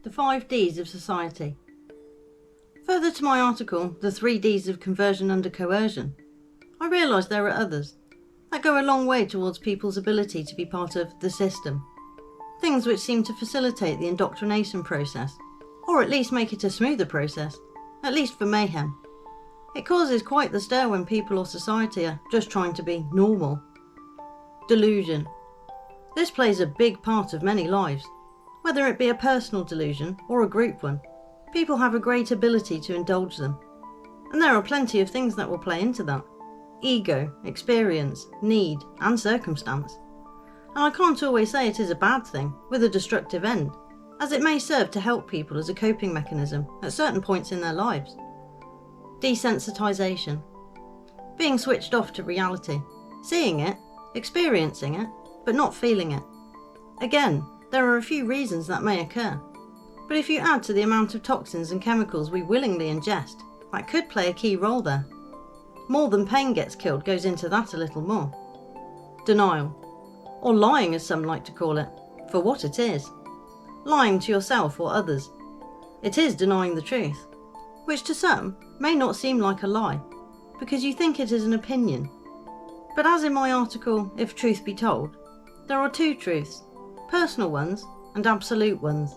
The 5 Ds of Society. Further to my article, The 3 Ds of Conversion Under Coercion, I realise there are others that go a long way towards people's ability to be part of the system. Things which seem to facilitate the indoctrination process, or at least make it a smoother process, at least for mayhem. It causes quite the stir when people or society are just trying to be normal. Delusion. This plays a big part of many lives. Whether it be a personal delusion or a group one, people have a great ability to indulge them. And there are plenty of things that will play into that. Ego, experience, need, and circumstance. And I can't always say it is a bad thing, with a destructive end, as it may serve to help people as a coping mechanism at certain points in their lives. Desensitisation. Being switched off to reality. Seeing it, experiencing it, but not feeling it. Again, there are a few reasons that may occur, but if you add to the amount of toxins and chemicals we willingly ingest, that could play a key role there. More than pain gets killed goes into that a little more. Denial, or lying as some like to call it, for what it is. Lying to yourself or others. It is denying the truth, which to some may not seem like a lie, because you think it is an opinion. But as in my article, If Truth Be Told, there are 2 truths. Personal ones and absolute ones.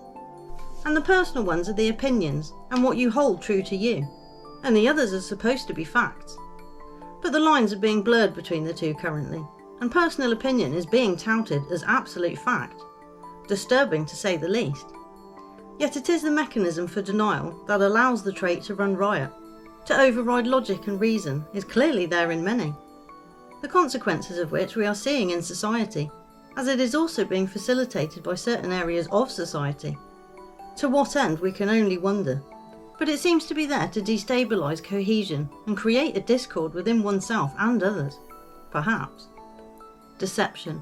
And the personal ones are the opinions and what you hold true to you, and the others are supposed to be facts. But the lines are being blurred between the two currently, and personal opinion is being touted as absolute fact. Disturbing to say the least. Yet it is the mechanism for denial that allows the trait to run riot. To override logic and reason is clearly there in many, the consequences of which we are seeing in society, as it is also being facilitated by certain areas of society. To what end we can only wonder, but it seems to be there to destabilise cohesion and create a discord within oneself and others, perhaps. Deception.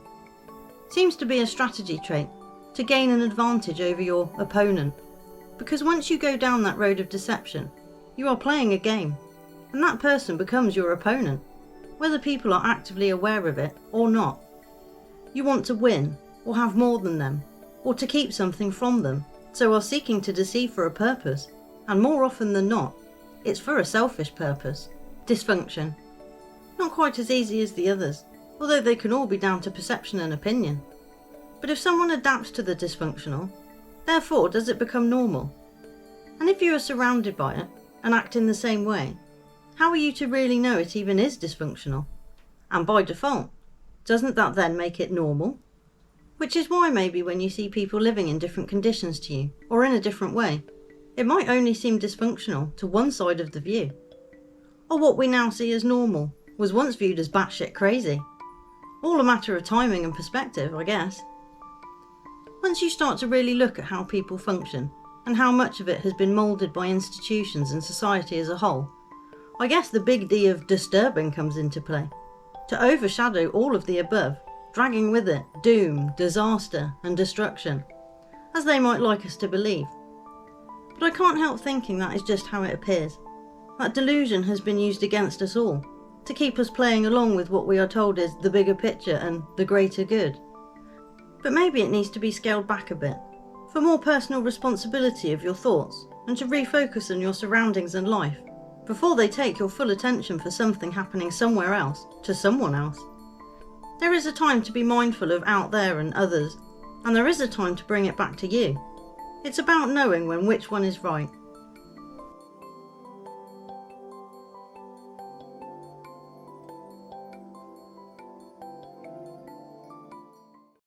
Seems to be a strategy trait to gain an advantage over your opponent, because once you go down that road of deception, you are playing a game, and that person becomes your opponent, whether people are actively aware of it or not. You want to win, or have more than them, or to keep something from them, so are seeking to deceive for a purpose, and more often than not, it's for a selfish purpose. Dysfunction. Not quite as easy as the others, although they can all be down to perception and opinion. But if someone adapts to the dysfunctional, therefore does it become normal? And if you are surrounded by it, and act in the same way, how are you to really know it even is dysfunctional? And by default, doesn't that then make it normal? Which is why maybe when you see people living in different conditions to you, or in a different way, it might only seem dysfunctional to one side of the view. Or what we now see as normal was once viewed as batshit crazy. All a matter of timing and perspective, I guess. Once you start to really look at how people function, and how much of it has been moulded by institutions and society as a whole, I guess the big D of disturbing comes into play, to overshadow all of the above, dragging with it doom, disaster and destruction, as they might like us to believe. But I can't help thinking that is just how it appears. That delusion has been used against us all, to keep us playing along with what we are told is the bigger picture and the greater good. But maybe it needs to be scaled back a bit, for more personal responsibility of your thoughts, and to refocus on your surroundings and life, before they take your full attention for something happening somewhere else, to someone else. There is a time to be mindful of out there and others, and there is a time to bring it back to you. It's about knowing when which one is right,